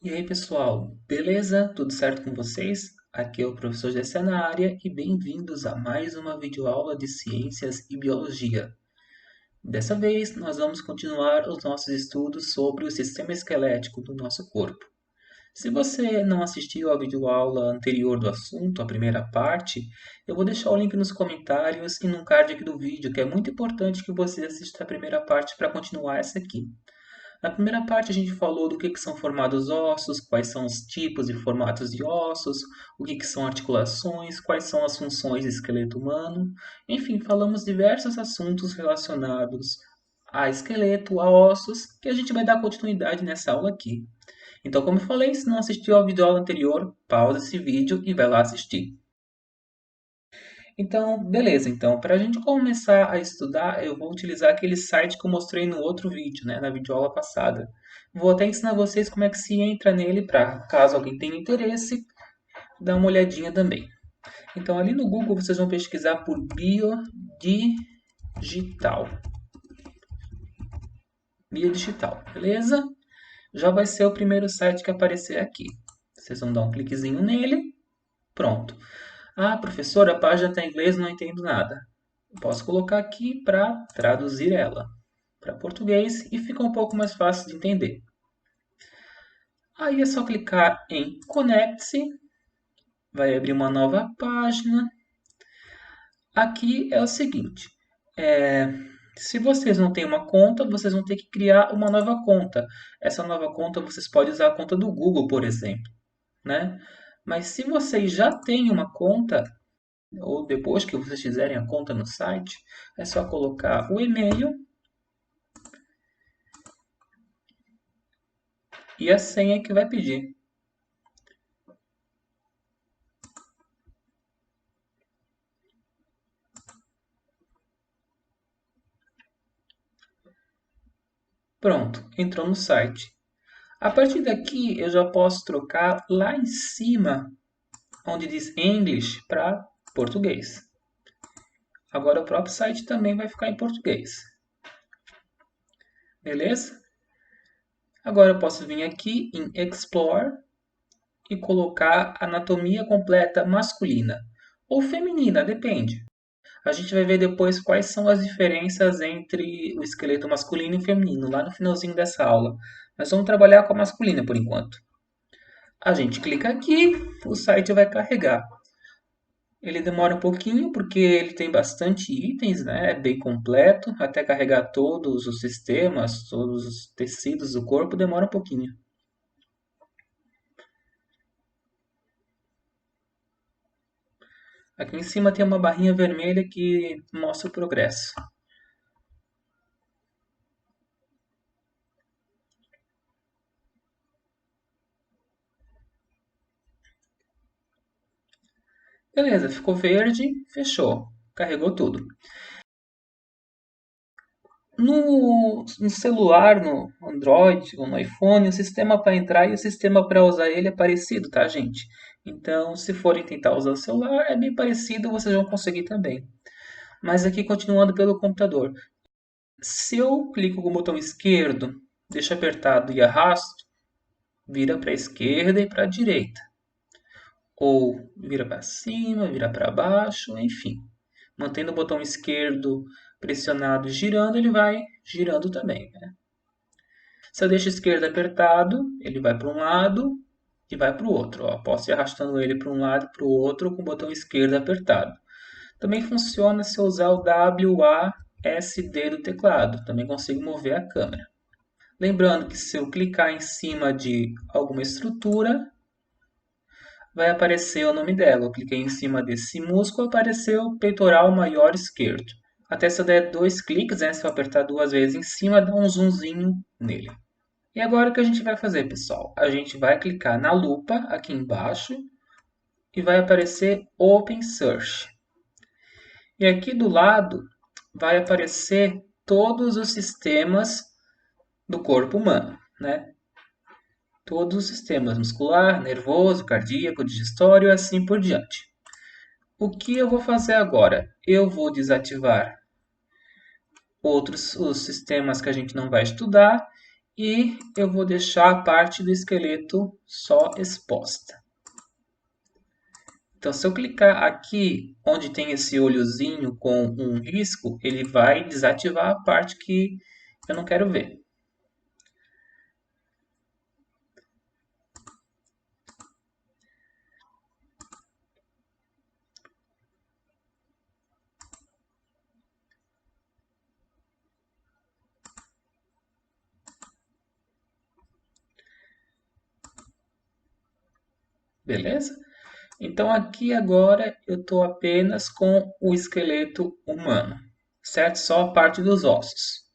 E aí, pessoal, beleza? Tudo certo com vocês? Aqui é o professor Gessé na área e bem-vindos a mais uma videoaula de Ciências e Biologia. Dessa vez, nós vamos continuar os nossos estudos sobre o sistema esquelético do nosso corpo. Se você não assistiu à videoaula anterior do assunto, a primeira parte, eu vou deixar o link nos comentários e no card aqui do vídeo, que é muito importante que você assista a primeira parte para continuar essa aqui. Na primeira parte, a gente falou do que são formados ossos, quais são os tipos e formatos de ossos, o que são articulações, quais são as funções do esqueleto humano. Enfim, falamos diversos assuntos relacionados a esqueleto, a ossos, que a gente vai dar continuidade nessa aula aqui. Então, como eu falei, se não assistiu ao vídeo aula anterior, pausa esse vídeo e vai lá assistir. Então, beleza. Então, para a gente começar a estudar, eu vou utilizar aquele site que eu mostrei no outro vídeo, né, na videoaula passada. Vou até ensinar vocês como é que se entra nele para, caso alguém tenha interesse, dar uma olhadinha também. Então, ali no Google, vocês vão pesquisar por biodigital. Biodigital, beleza? Já vai ser o primeiro site que aparecer aqui. Vocês vão dar um cliquezinho nele, pronto. Ah, professor, a página está em inglês, não entendo nada. Posso colocar aqui para traduzir ela para português e fica um pouco mais fácil de entender. Aí é só clicar em Conecte-se, vai abrir uma nova página. Aqui é o seguinte, se vocês não têm uma conta, vocês vão ter que criar uma nova conta. Essa nova conta vocês podem usar a conta do Google, por exemplo, né? Mas se vocês já têm uma conta, ou depois que vocês fizerem a conta no site, é só colocar o e-mail e a senha que vai pedir. Pronto, entrou no site. A partir daqui eu já posso trocar lá em cima, onde diz English, para português. Agora o próprio site também vai ficar em português. Beleza? Agora eu posso vir aqui em Explore e colocar anatomia completa masculina ou feminina, depende. A gente vai ver depois quais são as diferenças entre o esqueleto masculino e feminino, lá no finalzinho dessa aula. Mas vamos trabalhar com a masculina por enquanto. A gente clica aqui, o site vai carregar. Ele demora um pouquinho porque ele tem bastante itens, né? É bem completo. Até carregar todos os sistemas, todos os tecidos do corpo, demora um pouquinho. Aqui em cima tem uma barrinha vermelha que mostra o progresso. Beleza, ficou verde, fechou. Carregou tudo. No celular, no Android ou no iPhone, o sistema para entrar e o sistema para usar ele é parecido, tá, gente? Então, se forem tentar usar o celular, é bem parecido, vocês vão conseguir também. Mas aqui, continuando pelo computador. Se eu clico com o botão esquerdo, deixo apertado e arrasto, vira para a esquerda e para a direita. Ou vira para cima, vira para baixo, enfim. Mantendo o botão esquerdo pressionado e girando, ele vai girando também, né? Se eu deixo a esquerda apertado, ele vai para um lado e vai para o outro. Ó. Posso ir arrastando ele para um lado e para o outro com o botão esquerdo apertado. Também funciona se eu usar o WASD do teclado. Também consigo mover a câmera. Lembrando que se eu clicar em cima de alguma estrutura, vai aparecer o nome dela. Eu cliquei em cima desse músculo, apareceu o peitoral maior esquerdo. Até se eu der dois cliques, né, se eu apertar duas vezes em cima, dá um zoomzinho nele. E agora o que a gente vai fazer, pessoal? A gente vai clicar na lupa aqui embaixo e vai aparecer Open Search. E aqui do lado vai aparecer todos os sistemas do corpo humano, né? Todos os sistemas muscular, nervoso, cardíaco, digestório e assim por diante. O que eu vou fazer agora? Eu vou desativar outros os sistemas que a gente não vai estudar e eu vou deixar a parte do esqueleto só exposta. Então, se eu clicar aqui onde tem esse olhozinho com um risco, ele vai desativar a parte que eu não quero ver. Beleza? Então aqui agora eu estou apenas com o esqueleto humano, certo? Só a parte dos ossos.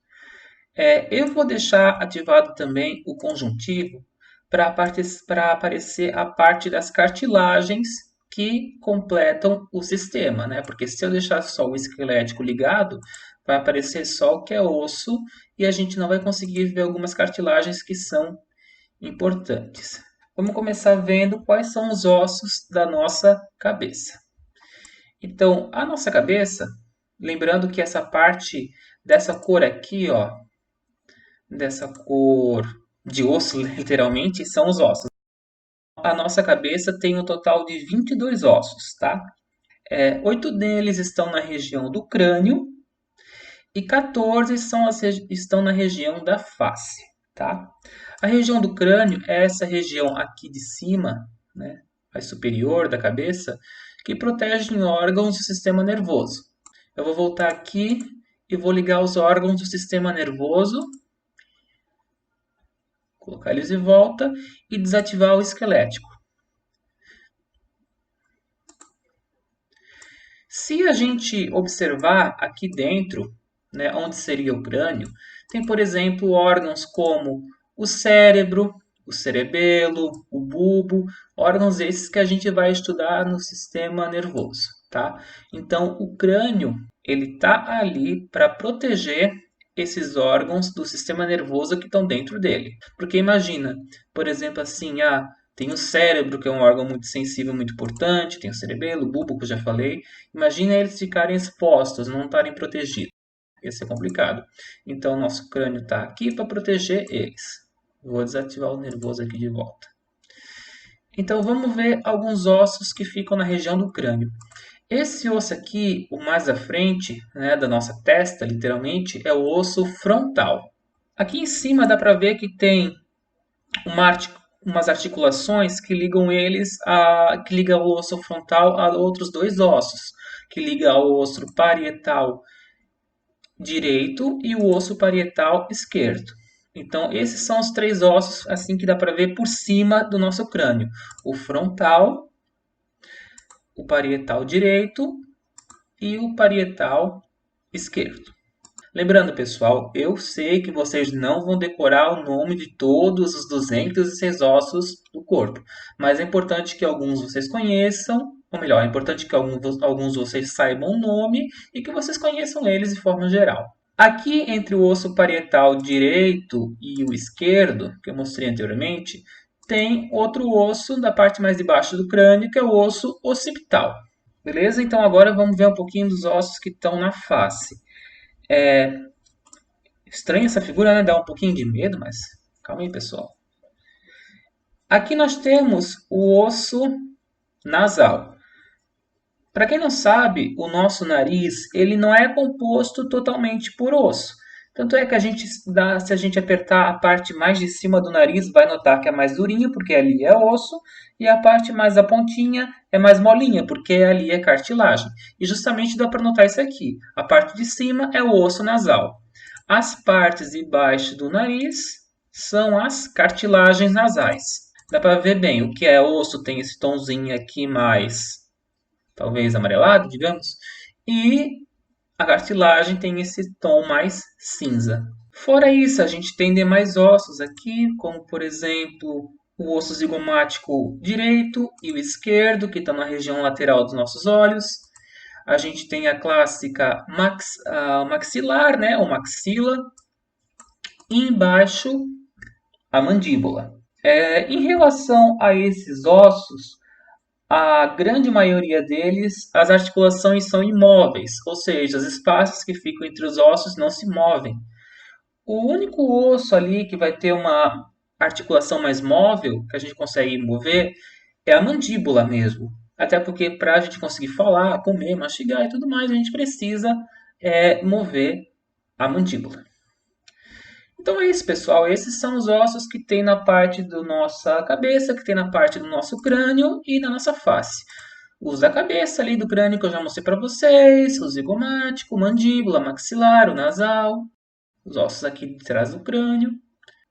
Eu vou deixar ativado também o conjuntivo para aparecer a parte das cartilagens que completam o sistema, né? Porque se eu deixar só o esquelético ligado, vai aparecer só o que é osso e a gente não vai conseguir ver algumas cartilagens que são importantes. Vamos começar vendo quais são os ossos da nossa cabeça. Então, a nossa cabeça, lembrando que essa parte dessa cor aqui, ó, dessa cor de osso, literalmente, são os ossos. A nossa cabeça tem um total de 22 ossos, tá? 8 deles estão na região do crânio e 14 estão na região da face, tá? A região do crânio é essa região aqui de cima, né, mais superior da cabeça, que protege órgãos do sistema nervoso. Eu vou voltar aqui e vou ligar os órgãos do sistema nervoso, colocar eles de volta e desativar o esquelético. Se a gente observar aqui dentro, né, onde seria o crânio, tem, por exemplo, órgãos como o cérebro, o cerebelo, o bulbo, órgãos esses que a gente vai estudar no sistema nervoso, tá? Então, o crânio, ele tá ali para proteger esses órgãos do sistema nervoso que estão dentro dele. Porque imagina, por exemplo, assim, tem o cérebro, que é um órgão muito sensível, muito importante, tem o cerebelo, o bulbo, que eu já falei. Imagina eles ficarem expostos, não estarem protegidos. Ia ser complicado. Então, nosso crânio está aqui para proteger eles. Vou desativar o nervoso aqui de volta. Então, vamos ver alguns ossos que ficam na região do crânio. Esse osso aqui, o mais à frente, né, da nossa testa, literalmente, é o osso frontal. Aqui em cima dá para ver que tem umas articulações que ligam que liga o osso frontal a outros dois ossos, que liga ao osso parietal direito e o osso parietal esquerdo. Então, esses são os três ossos assim que dá para ver por cima do nosso crânio: o frontal, o parietal direito e o parietal esquerdo. Lembrando, pessoal, eu sei que vocês não vão decorar o nome de todos os 206 ossos do corpo, mas é importante que alguns vocês conheçam, ou melhor, é importante que alguns vocês saibam o nome e que vocês conheçam eles de forma geral. Aqui entre o osso parietal direito e o esquerdo, que eu mostrei anteriormente, tem outro osso da parte mais de baixo do crânio, que é o osso occipital. Beleza? Então agora vamos ver um pouquinho dos ossos que estão na face. Estranha essa figura, né? Dá um pouquinho de medo, mas calma aí, pessoal. Aqui nós temos o osso nasal. Para quem não sabe, o nosso nariz ele não é composto totalmente por osso. Tanto é que se a gente apertar a parte mais de cima do nariz, vai notar que é mais durinho, porque ali é osso, e a parte mais da pontinha é mais molinha, porque ali é cartilagem. E justamente dá para notar isso aqui. A parte de cima é o osso nasal. As partes de baixo do nariz são as cartilagens nasais. Dá para ver bem, o que é osso tem esse tomzinho aqui mais, talvez amarelado, digamos, e a cartilagem tem esse tom mais cinza. Fora isso, a gente tem demais ossos aqui, como por exemplo o osso zigomático direito e o esquerdo, que estão na região lateral dos nossos olhos. A gente tem a clássica maxilar, né, ou maxila, e embaixo a mandíbula. Em relação a esses ossos, a grande maioria deles, as articulações são imóveis, ou seja, os espaços que ficam entre os ossos não se movem. O único osso ali que vai ter uma articulação mais móvel, que a gente consegue mover, é a mandíbula mesmo. Até porque para a gente conseguir falar, comer, mastigar e tudo mais, a gente precisa mover a mandíbula. Então é isso, pessoal. Esses são os ossos que tem na parte da nossa cabeça, que tem na parte do nosso crânio e na nossa face. Os da cabeça ali do crânio que eu já mostrei para vocês, o zigomático, mandíbula, maxilar, o nasal, os ossos aqui de trás do crânio.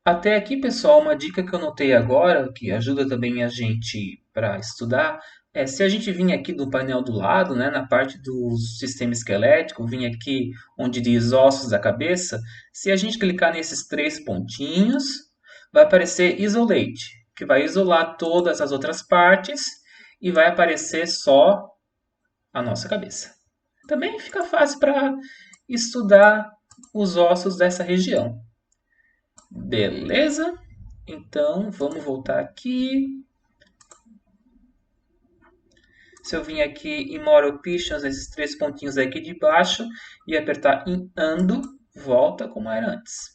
Até aqui, pessoal, uma dica que eu notei agora, que ajuda também a gente para estudar, é se a gente vir aqui do painel do lado, né, na parte do sistema esquelético, vir aqui onde diz ossos da cabeça, se a gente clicar nesses três pontinhos, vai aparecer Isolate, que vai isolar todas as outras partes e vai aparecer só a nossa cabeça. Também fica fácil para estudar os ossos dessa região. Beleza? Então, vamos voltar aqui. Se eu vim aqui em More Options, esses três pontinhos aqui de baixo, e apertar em Undo, volta como era antes.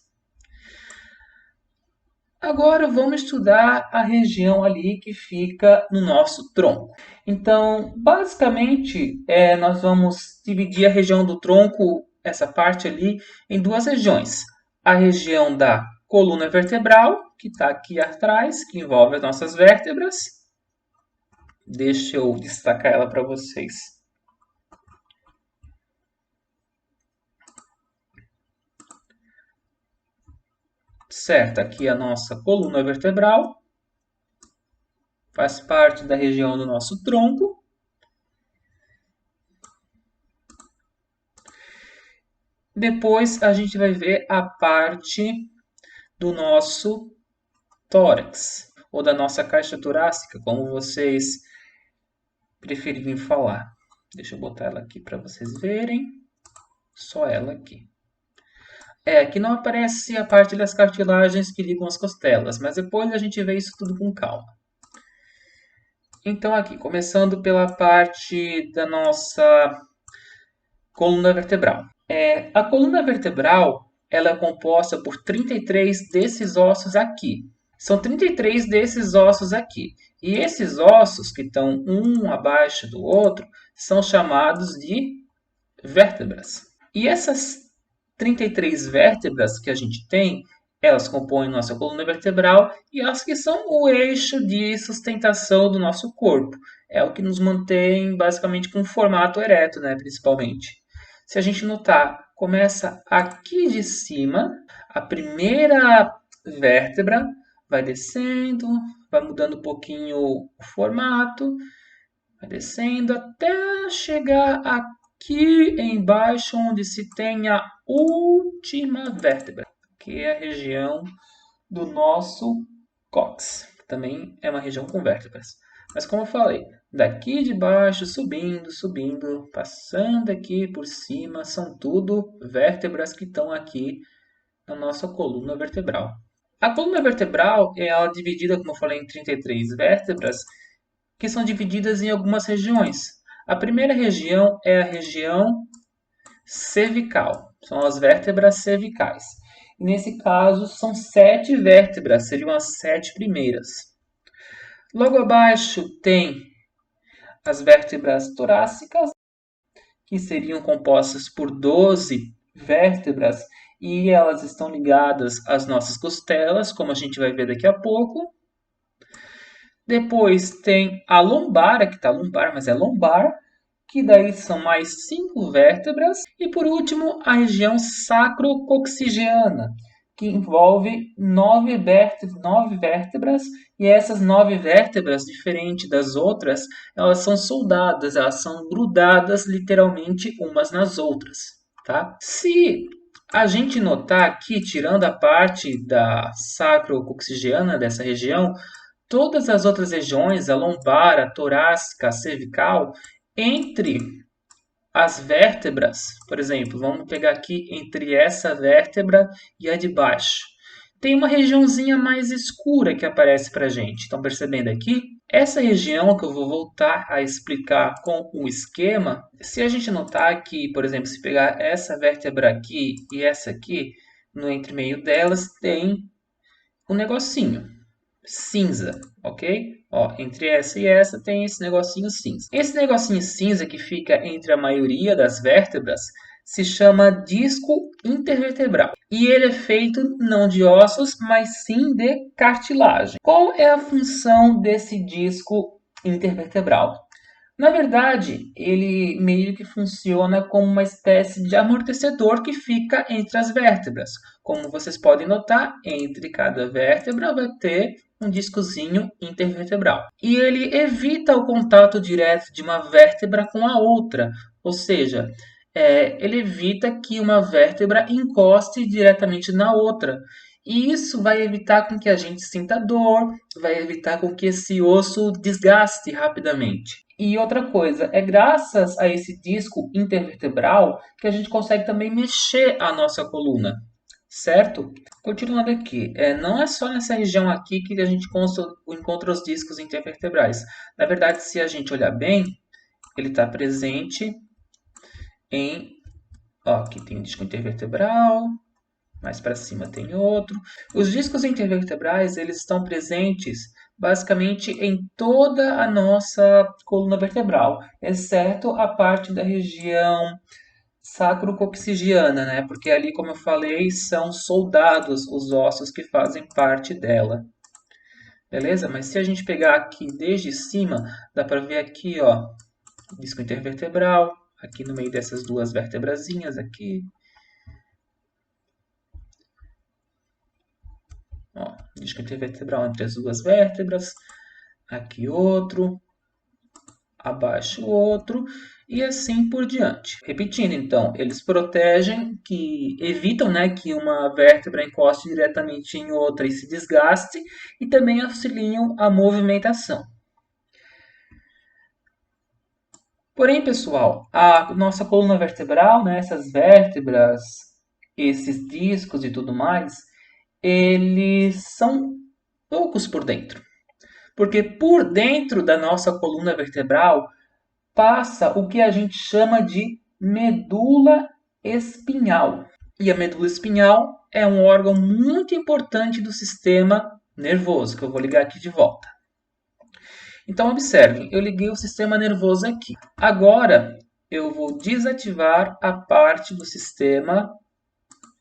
Agora vamos estudar a região ali que fica no nosso tronco. Então, basicamente, nós vamos dividir a região do tronco, essa parte ali, em duas regiões. A região da coluna vertebral, que está aqui atrás, que envolve as nossas vértebras. Deixa eu destacar ela para vocês. Certo, aqui a nossa coluna vertebral. Faz parte da região do nosso tronco. Depois a gente vai ver a parte do nosso tórax, ou da nossa caixa torácica, como vocês preferirem falar. Deixa eu botar ela aqui para vocês verem. Só ela aqui. Aqui não aparece a parte das cartilagens que ligam as costelas, mas depois a gente vê isso tudo com calma. Então aqui, começando pela parte da nossa coluna vertebral. A coluna vertebral ela é composta por 33 desses ossos aqui. São 33 desses ossos aqui. E esses ossos, que estão um abaixo do outro, são chamados de vértebras. E essas 33 vértebras que a gente tem, elas compõem nossa coluna vertebral e elas que são o eixo de sustentação do nosso corpo. É o que nos mantém basicamente com formato ereto, né, principalmente. Se a gente notar, começa aqui de cima, a primeira vértebra vai descendo, vai mudando um pouquinho o formato, vai descendo até chegar aqui embaixo, onde se tem a última vértebra, que é a região do nosso cóccix. Também é uma região com vértebras. Mas como eu falei, daqui de baixo, subindo, subindo, passando aqui por cima, são tudo vértebras que estão aqui na nossa coluna vertebral. A coluna vertebral é dividida, como eu falei, em 33 vértebras, que são divididas em algumas regiões. A primeira região é a região cervical, são as vértebras cervicais. E nesse caso, são 7 vértebras, seriam as 7 primeiras. Logo abaixo tem as vértebras torácicas, que seriam compostas por 12 vértebras, e elas estão ligadas às nossas costelas, como a gente vai ver daqui a pouco. Depois tem a lombar, aqui está lombar, mas é lombar, que daí são mais 5 vértebras. E por último, a região sacrocoxigeana, que envolve 9 vértebras. E essas 9 vértebras, diferente das outras, elas são soldadas, elas são grudadas literalmente umas nas outras. Tá? Se a gente notar aqui, tirando a parte da sacrocoxigeana dessa região, todas as outras regiões, a lombar, a torácica, a cervical, entre as vértebras, por exemplo, vamos pegar aqui entre essa vértebra e a de baixo, tem uma regiãozinha mais escura que aparece para a gente. Estão percebendo aqui? Essa região que eu vou voltar a explicar com o esquema, se a gente notar que, por exemplo, se pegar essa vértebra aqui e essa aqui, no entremeio delas tem um negocinho cinza, ok? Ó, entre essa e essa tem esse negocinho cinza. Esse negocinho cinza que fica entre a maioria das vértebras se chama disco intervertebral. E ele é feito não de ossos, mas sim de cartilagem. Qual é a função desse disco intervertebral? Na verdade, ele meio que funciona como uma espécie de amortecedor que fica entre as vértebras. Como vocês podem notar, entre cada vértebra vai ter um discozinho intervertebral. E ele evita o contato direto de uma vértebra com a outra, ou seja, ele evita que uma vértebra encoste diretamente na outra. E isso vai evitar com que a gente sinta dor, vai evitar com que esse osso desgaste rapidamente. E outra coisa, é graças a esse disco intervertebral que a gente consegue também mexer a nossa coluna, certo? Continuando aqui, não é só nessa região aqui que a gente encontra os discos intervertebrais. Na verdade, se a gente olhar bem, ele está presente em... Ó, aqui tem um disco intervertebral, mais para cima tem outro. Os discos intervertebrais, eles estão presentes basicamente em toda a nossa coluna vertebral, exceto a parte da região sacrocoxigiana, né? Porque ali, como eu falei, são soldados os ossos que fazem parte dela. Beleza? Mas se a gente pegar aqui desde cima, dá para ver aqui, ó, disco intervertebral, aqui no meio dessas duas vertebrazinhas aqui. Ó, disco intervertebral entre as duas vértebras, aqui outro, abaixo outro, e assim por diante. Repetindo, então, eles protegem, que evitam, né, que uma vértebra encoste diretamente em outra e se desgaste, e também auxiliam a movimentação. Porém, pessoal, a nossa coluna vertebral, né, essas vértebras, esses discos e tudo mais, eles são poucos por dentro. Porque por dentro da nossa coluna vertebral passa o que a gente chama de medula espinhal. E a medula espinhal é um órgão muito importante do sistema nervoso, que eu vou ligar aqui de volta. Então, observem, eu liguei o sistema nervoso aqui. Agora, eu vou desativar a parte do sistema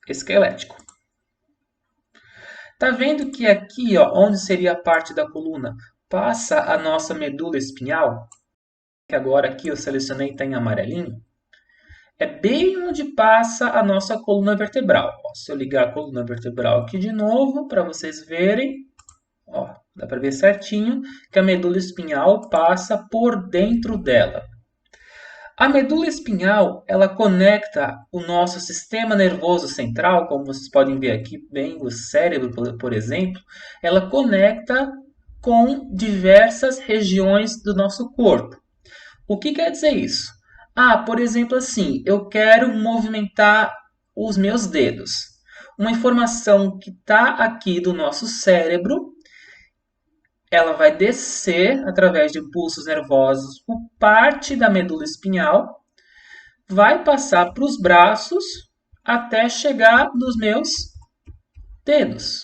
esquelético. Tá vendo que aqui, ó, onde seria a parte da coluna, passa a nossa medula espinhal? Que agora aqui eu selecionei está em amarelinho. É bem onde passa a nossa coluna vertebral. Ó, se eu ligar a coluna vertebral aqui de novo, para vocês verem, ó, dá para ver certinho que a medula espinhal passa por dentro dela. A medula espinhal, ela conecta o nosso sistema nervoso central, como vocês podem ver aqui bem, o cérebro, por exemplo, ela conecta com diversas regiões do nosso corpo. O que quer dizer isso? Ah, por exemplo, assim, eu quero movimentar os meus dedos. Uma informação que está aqui do nosso cérebro, ela vai descer através de impulsos nervosos por parte da medula espinhal, vai passar para os braços até chegar nos meus dedos,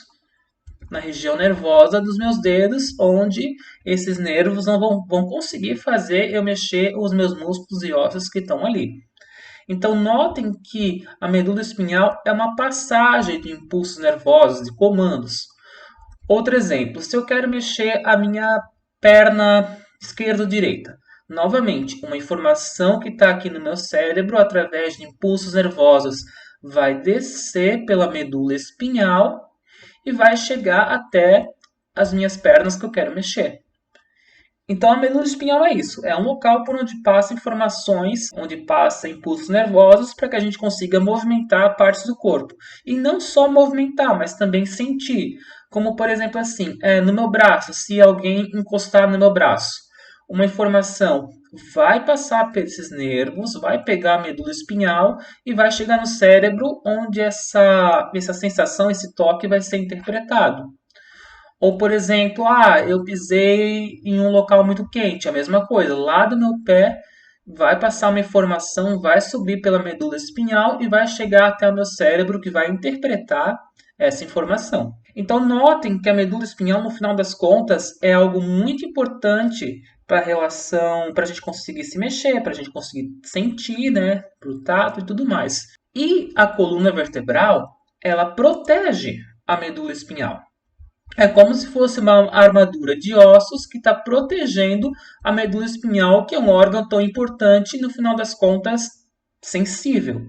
na região nervosa dos meus dedos, onde esses nervos não vão conseguir fazer eu mexer os meus músculos e ossos que estão ali. Então, notem que a medula espinhal é uma passagem de impulsos nervosos, de comandos. Outro exemplo, se eu quero mexer a minha perna esquerda ou direita, novamente, uma informação que está aqui no meu cérebro, através de impulsos nervosos, vai descer pela medula espinhal e vai chegar até as minhas pernas que eu quero mexer. Então a medula espinhal é isso, é um local por onde passa informações, onde passa impulsos nervosos para que a gente consiga movimentar partes do corpo. E não só movimentar, mas também sentir. Como por exemplo assim, no meu braço, se alguém encostar no meu braço, uma informação vai passar por esses nervos, vai pegar a medula espinhal e vai chegar no cérebro, onde essa sensação, esse toque vai ser interpretado. Ou, por exemplo, eu pisei em um local muito quente, a mesma coisa, lá do meu pé vai passar uma informação, vai subir pela medula espinhal e vai chegar até o meu cérebro que vai interpretar essa informação. Então notem que a medula espinhal, no final das contas, é algo muito importante para a relação, para a gente conseguir se mexer, para a gente conseguir sentir, né, para o tato e tudo mais. E a coluna vertebral, ela protege a medula espinhal. É como se fosse uma armadura de ossos que está protegendo a medula espinhal, que é um órgão tão importante e, no final das contas, sensível.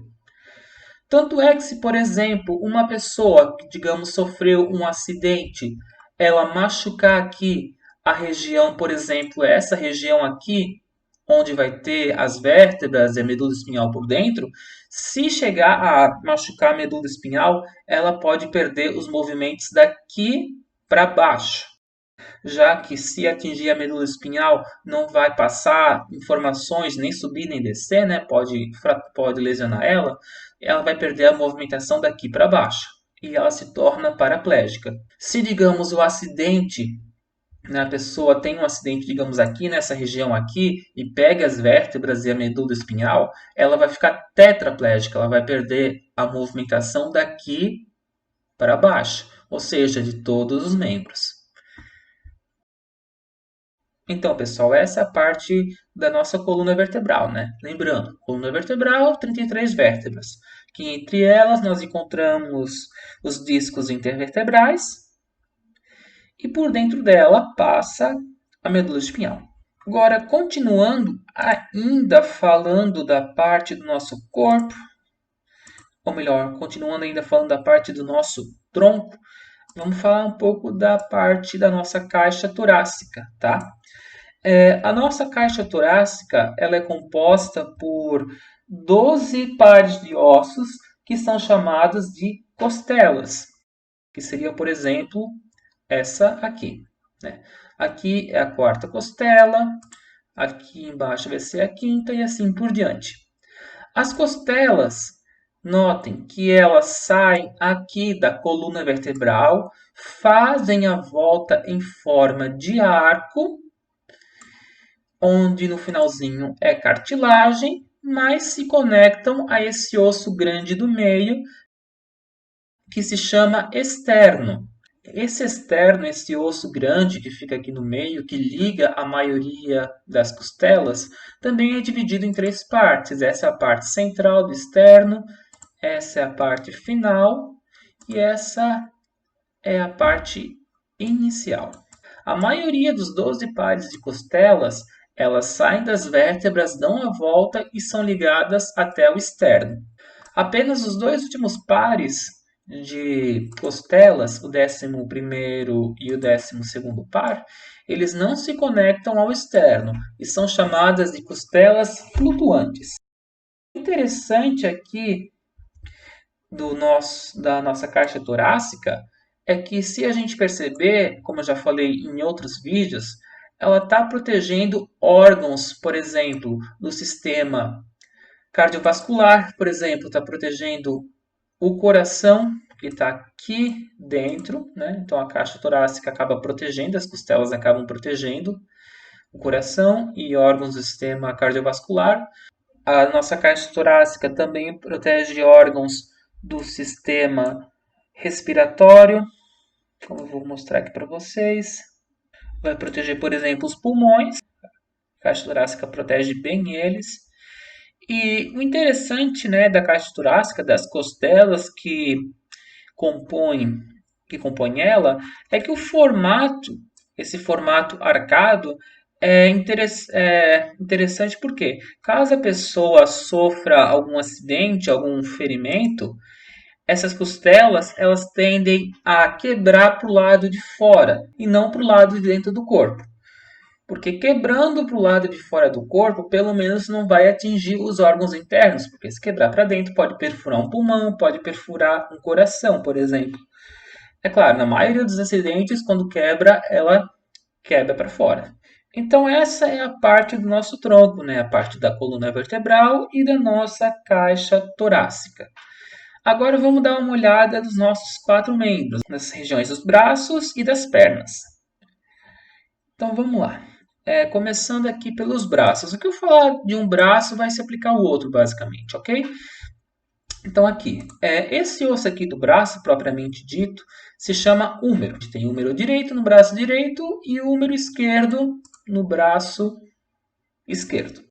Tanto é que se, por exemplo, uma pessoa que, digamos, sofreu um acidente, ela machucar aqui a região, por exemplo, essa região aqui, onde vai ter as vértebras e a medula espinhal por dentro, se chegar a machucar a medula espinhal, ela pode perder os movimentos daqui para baixo, já que se atingir a medula espinhal não vai passar informações nem subir nem descer, né? Pode lesionar ela, ela vai perder a movimentação daqui para baixo e ela se torna paraplégica. Se, digamos, o acidente, né, a pessoa tem um acidente, digamos, aqui nessa região aqui e pega as vértebras e a medula espinhal, ela vai ficar tetraplégica, ela vai perder a movimentação daqui para baixo, ou seja, de todos os membros. Então, pessoal, essa é a parte da nossa coluna vertebral, né? Lembrando, coluna vertebral, 33 vértebras, que entre elas nós encontramos os discos intervertebrais e por dentro dela passa a medula espinhal. Agora, continuando ainda falando da parte do nosso corpo, ou melhor, continuando ainda falando da parte do nosso tronco, vamos falar um pouco da parte da nossa caixa torácica, tá? A nossa caixa torácica ela é composta por 12 pares de ossos que são chamados de costelas, que seria, por exemplo, essa aqui, né? Aqui é a quarta costela, aqui embaixo vai ser a quinta e assim por diante. As costelas, notem que elas saem aqui da coluna vertebral, fazem a volta em forma de arco, onde no finalzinho é cartilagem, mas se conectam a esse osso grande do meio, que se chama externo. Esse externo, esse osso grande que fica aqui no meio, que liga a maioria das costelas, também é dividido em três partes. Essa é a parte central do externo, essa é a parte final e essa é a parte inicial. A maioria dos 12 pares de costelas, elas saem das vértebras, dão a volta e são ligadas até o externo. Apenas os dois últimos pares de costelas, o 11º e o 12º par, eles não se conectam ao externo e são chamadas de costelas flutuantes. O interessante aqui da nossa caixa torácica é que, se a gente perceber, como eu já falei em outros vídeos, ela está protegendo órgãos, por exemplo, do sistema cardiovascular, por exemplo, está protegendo o coração, que está aqui dentro, né? Então a caixa torácica acaba protegendo, as costelas acabam protegendo o coração e órgãos do sistema cardiovascular. A nossa caixa torácica também protege órgãos do sistema respiratório, como eu vou mostrar aqui para vocês. Vai proteger, por exemplo, os pulmões. A caixa torácica protege bem eles. E o interessante, né, da caixa torácica, das costelas compõem, que compõem ela, é que o formato, esse formato arcado, é interessante porque, caso a pessoa sofra algum acidente, algum ferimento, essas costelas elas tendem a quebrar para o lado de fora e não para o lado de dentro do corpo. Porque quebrando para o lado de fora do corpo, pelo menos não vai atingir os órgãos internos. Porque se quebrar para dentro, pode perfurar um pulmão, pode perfurar um coração, por exemplo. É claro, na maioria dos acidentes, quando quebra, ela quebra para fora. Então essa é a parte do nosso tronco, né? A parte da coluna vertebral e da nossa caixa torácica. Agora vamos dar uma olhada dos nossos quatro membros, nas regiões dos braços e das pernas. Então vamos lá. Começando aqui pelos braços. O que eu falar de um braço vai se aplicar ao outro, basicamente, ok? Então aqui, esse osso aqui do braço, propriamente dito, se chama húmero. A gente tem húmero direito no braço direito e húmero esquerdo no braço esquerdo.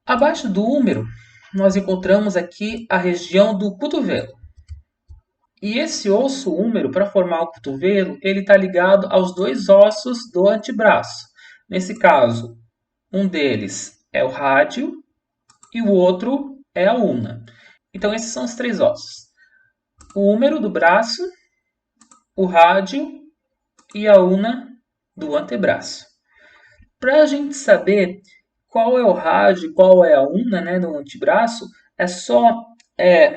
Abaixo do húmero, nós encontramos aqui a região do cotovelo. E esse osso húmero, para formar o cotovelo, ele está ligado aos dois ossos do antebraço. Nesse caso, um deles é o rádio e o outro é a ulna. Então, esses são os três ossos. O húmero do braço, o rádio e a ulna do antebraço. Para a gente saber qual é o rádio e qual é a ulna, né, do antebraço, é só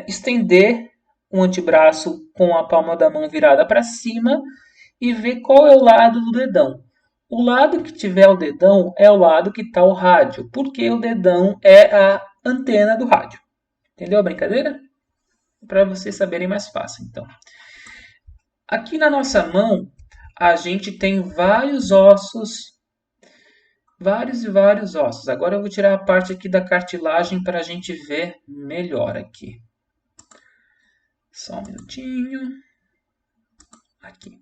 estender o antebraço com a palma da mão virada para cima e ver qual é o lado do dedão. O lado que tiver o dedão é o lado que está o rádio, porque o dedão é a antena do rádio. Entendeu a brincadeira? Para vocês saberem mais fácil, então. Aqui na nossa mão, a gente tem vários ossos, vários e vários ossos. Agora eu vou tirar a parte aqui da cartilagem para a gente ver melhor aqui. Só um minutinho. Aqui.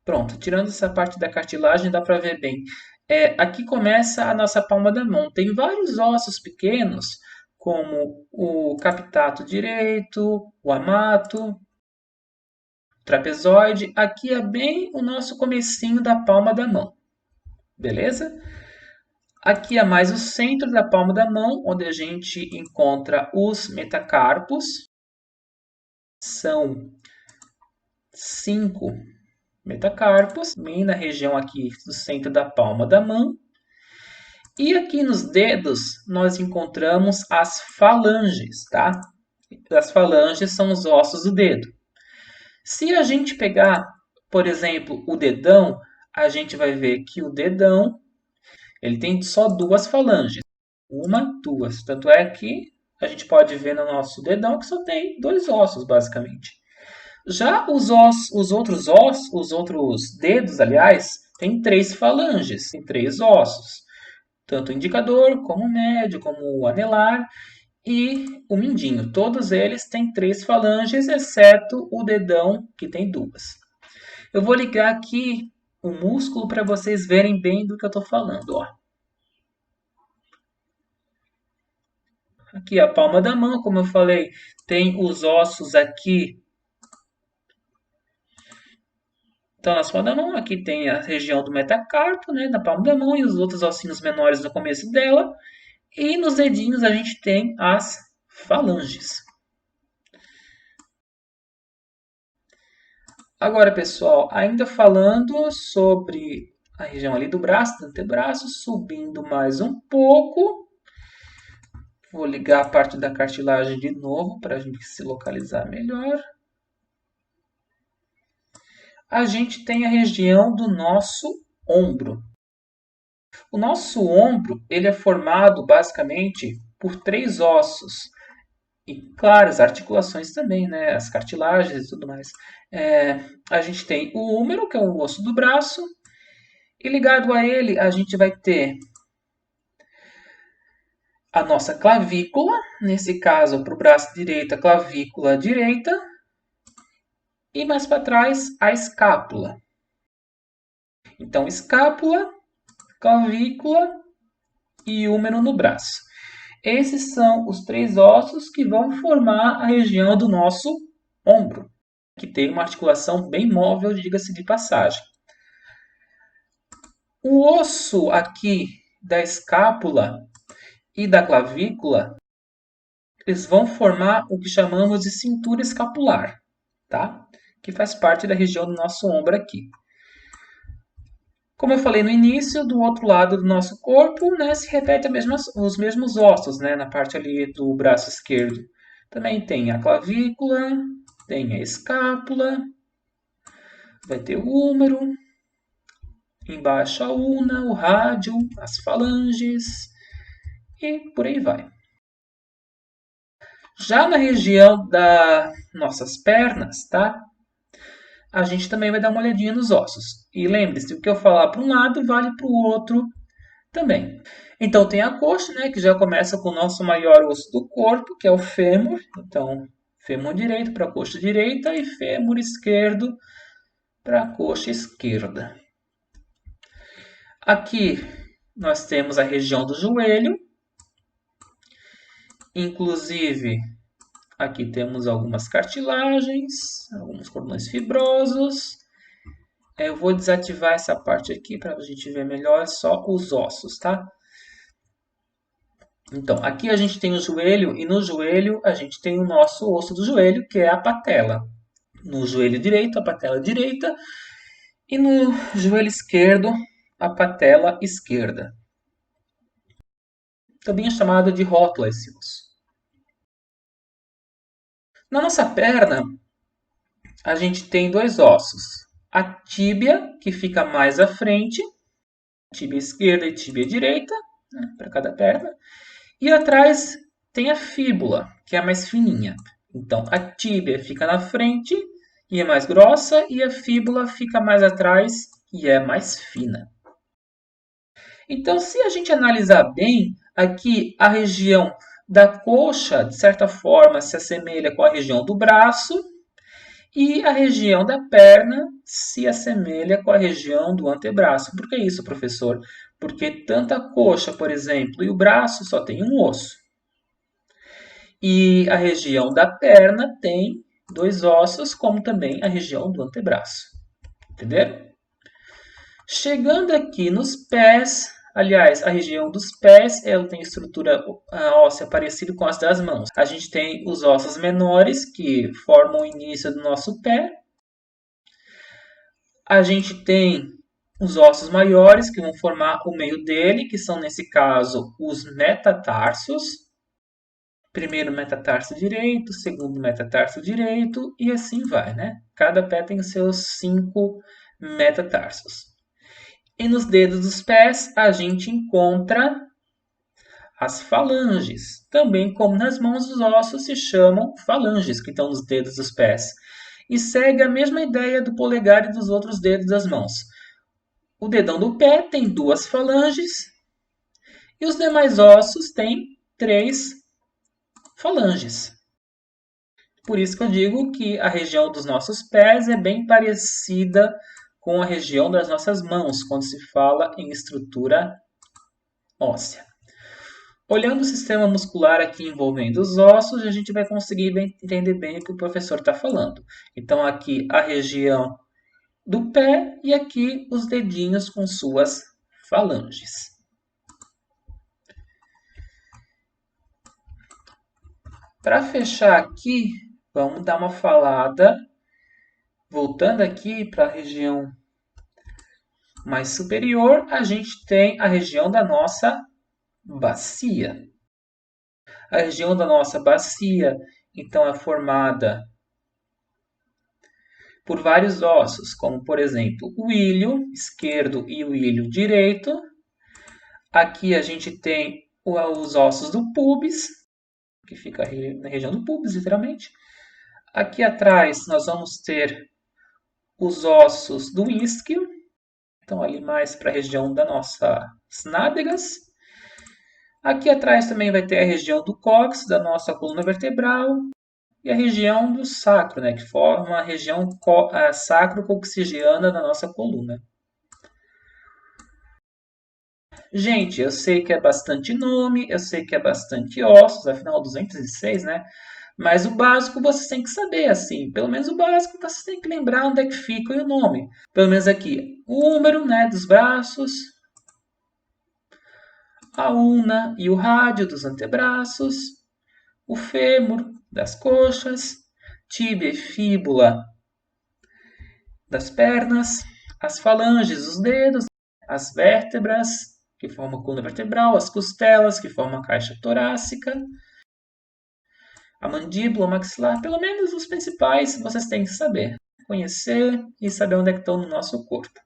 Pronto, tirando essa parte da cartilagem, dá para ver bem. Aqui começa a nossa palma da mão. Tem vários ossos pequenos, como o capitato direito, o amato, o trapezoide. Aqui é bem o nosso comecinho da palma da mão. Beleza? Aqui é mais o centro da palma da mão, onde a gente encontra os metacarpos. São 5 metacarpos, bem na região aqui do centro da palma da mão. E aqui nos dedos nós encontramos as falanges, tá? As falanges são os ossos do dedo. Se a gente pegar, por exemplo, o dedão, a gente vai ver que o dedão ele tem só duas falanges. Uma, duas. Tanto é que a gente pode ver no nosso dedão que só tem dois ossos, basicamente. Já os outros ossos, os outros dedos, aliás, tem três falanges, tem três ossos. Tanto o indicador, como o médio, como o anelar e o mindinho. Todos eles têm três falanges, exceto o dedão, que tem duas. Eu vou ligar aqui o músculo para vocês verem bem do que eu estou falando. Ó. Aqui a palma da mão, como eu falei, tem os ossos aqui. Então, na palma da mão, aqui tem a região do metacarpo, né, na palma da mão, e os outros ossinhos menores no começo dela. E nos dedinhos a gente tem as falanges. Agora, pessoal, ainda falando sobre a região ali do braço, do antebraço, subindo mais um pouco. Vou ligar a parte da cartilagem de novo para a gente se localizar melhor. A gente tem a região do nosso ombro. O nosso ombro ele é formado basicamente por três ossos. E, claro, as articulações também, né? As cartilagens e tudo mais. A gente tem o húmero, que é o osso do braço. E ligado a ele, a gente vai ter a nossa clavícula. Nesse caso, para o braço direito, a clavícula direita. E mais para trás, a escápula. Então, escápula, clavícula e húmero no braço. Esses são os três ossos que vão formar a região do nosso ombro, que tem uma articulação bem móvel, diga-se de passagem. O osso aqui da escápula e da clavícula, eles vão formar o que chamamos de cintura escapular, tá? Que faz parte da região do nosso ombro aqui. Como eu falei no início, do outro lado do nosso corpo, né, se repete os mesmos ossos, né, na parte ali do braço esquerdo. Também tem a clavícula, tem a escápula, vai ter o húmero, embaixo a ulna, o rádio, as falanges e por aí vai. Já na região das nossas pernas, tá? A gente também vai dar uma olhadinha nos ossos. E lembre-se, o que eu falar para um lado vale para o outro também. Então tem a coxa, né, que já começa com o nosso maior osso do corpo, que é o fêmur. Então, fêmur direito para a coxa direita e fêmur esquerdo para a coxa esquerda. Aqui nós temos a região do joelho. Inclusive, aqui temos algumas cartilagens, alguns cordões fibrosos. Eu vou desativar essa parte aqui para a gente ver melhor só os ossos, tá? Então, aqui a gente tem o joelho e no joelho a gente tem o nosso osso do joelho, que é a patela. No joelho direito, a patela direita, e no joelho esquerdo, a patela esquerda. Também é chamado de rótula esse osso. Na nossa perna, a gente tem dois ossos. A tíbia, que fica mais à frente, tíbia esquerda e tíbia direita, né, para cada perna. E atrás tem a fíbula, que é a mais fininha. Então, a tíbia fica na frente e é mais grossa, e a fíbula fica mais atrás e é mais fina. Então, se a gente analisar bem, aqui a região da coxa, de certa forma, se assemelha com a região do braço, e a região da perna se assemelha com a região do antebraço. Por que isso, professor? Porque tanto a coxa, por exemplo, e o braço só tem um osso. E a região da perna tem dois ossos, como também a região do antebraço. Entenderam? Chegando aqui nos pés, aliás, a região dos pés, ela tem estrutura óssea parecida com as das mãos. A gente tem os ossos menores, que formam o início do nosso pé. A gente tem os ossos maiores, que vão formar o meio dele, que são, nesse caso, os metatarsos. Primeiro metatarso direito, segundo metatarso direito, e assim vai, né? Cada pé tem os seus 5 metatarsos. E nos dedos dos pés a gente encontra as falanges. Também como nas mãos, os ossos se chamam falanges, que estão nos dedos dos pés. E segue a mesma ideia do polegar e dos outros dedos das mãos. O dedão do pé tem 2 falanges e os demais ossos têm 3 falanges. Por isso que eu digo que a região dos nossos pés é bem parecida com a região das nossas mãos, quando se fala em estrutura óssea. Olhando o sistema muscular aqui envolvendo os ossos, a gente vai conseguir entender bem o que o professor está falando. Então, aqui a região do pé e aqui os dedinhos com suas falanges. Para fechar aqui, vamos dar uma falada, voltando aqui para a região mais superior, a gente tem a região da nossa bacia. A região da nossa bacia, então, é formada por vários ossos, como, por exemplo, o ilho esquerdo e o ilho direito. Aqui a gente tem os ossos do pubis, que fica na região do pubis, literalmente. Aqui atrás nós vamos ter os ossos do isquio, então ali mais para a região das nossas nádegas. Aqui atrás também vai ter a região do cóccix, da nossa coluna vertebral, e a região do sacro, né, que forma a região sacro-coxigiana da nossa coluna. Gente, eu sei que é bastante nome, eu sei que é bastante ossos, afinal 206, né? Mas o básico vocês têm que saber, assim. Pelo menos o básico vocês têm que lembrar onde é que fica o nome. Pelo menos aqui, o húmero, né, dos braços, a ulna e o rádio dos antebraços, o fêmur das coxas, tíbia e fíbula das pernas, as falanges dos dedos, as vértebras, que formam a coluna vertebral, as costelas, que formam a caixa torácica, a mandíbula, o maxilar, pelo menos os principais vocês têm que saber. Conhecer e saber onde é que estão no nosso corpo.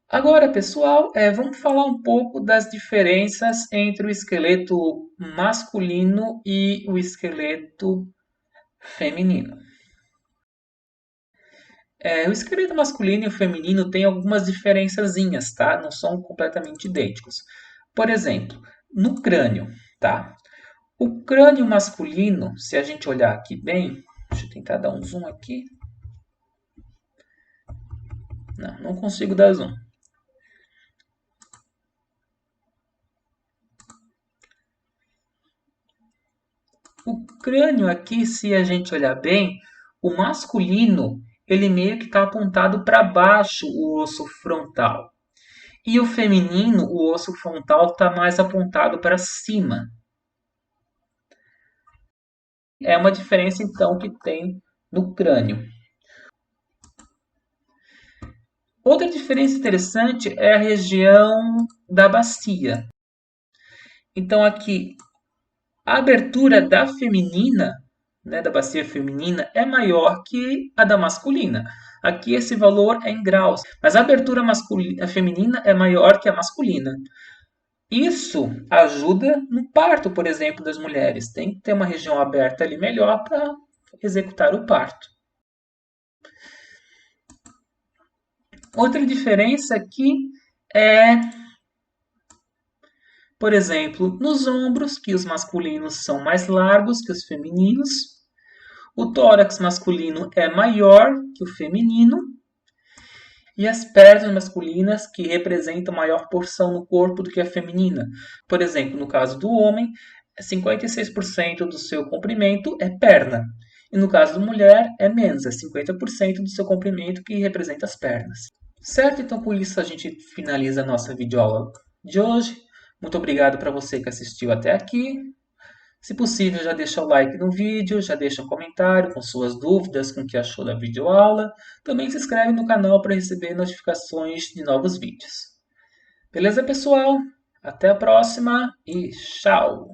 Agora, pessoal, vamos falar um pouco das diferenças entre o esqueleto masculino e o esqueleto feminino. O esqueleto masculino e o feminino têm algumas diferençazinhas, tá? Não são completamente idênticos. Por exemplo, no crânio, tá? O crânio masculino, se a gente olhar aqui bem, deixa eu tentar dar um zoom aqui. Não consigo dar zoom. O crânio aqui, se a gente olhar bem, o masculino, ele meio que está apontado para baixo, o osso frontal. E o feminino, o osso frontal está mais apontado para cima. É uma diferença, então, que tem no crânio. Outra diferença interessante é a região da bacia. Então, aqui, a abertura da feminina, né, da bacia feminina, é maior que a da masculina. Aqui esse valor é em graus, mas a abertura feminina é maior que a masculina. Isso ajuda no parto, por exemplo, das mulheres. Tem que ter uma região aberta ali melhor para executar o parto. Outra diferença aqui é, por exemplo, nos ombros, que os masculinos são mais largos que os femininos. O tórax masculino é maior que o feminino. E as pernas masculinas, que representam maior porção no corpo do que a feminina. Por exemplo, no caso do homem, 56% do seu comprimento é perna. E no caso da mulher, é menos, é 50% do seu comprimento que representa as pernas. Certo? Então, com isso, a gente finaliza a nossa videoaula de hoje. Muito obrigado para você que assistiu até aqui. Se possível, já deixa o like no vídeo, já deixa um comentário com suas dúvidas, com o que achou da videoaula. Também se inscreve no canal para receber notificações de novos vídeos. Beleza, pessoal? Até a próxima e tchau!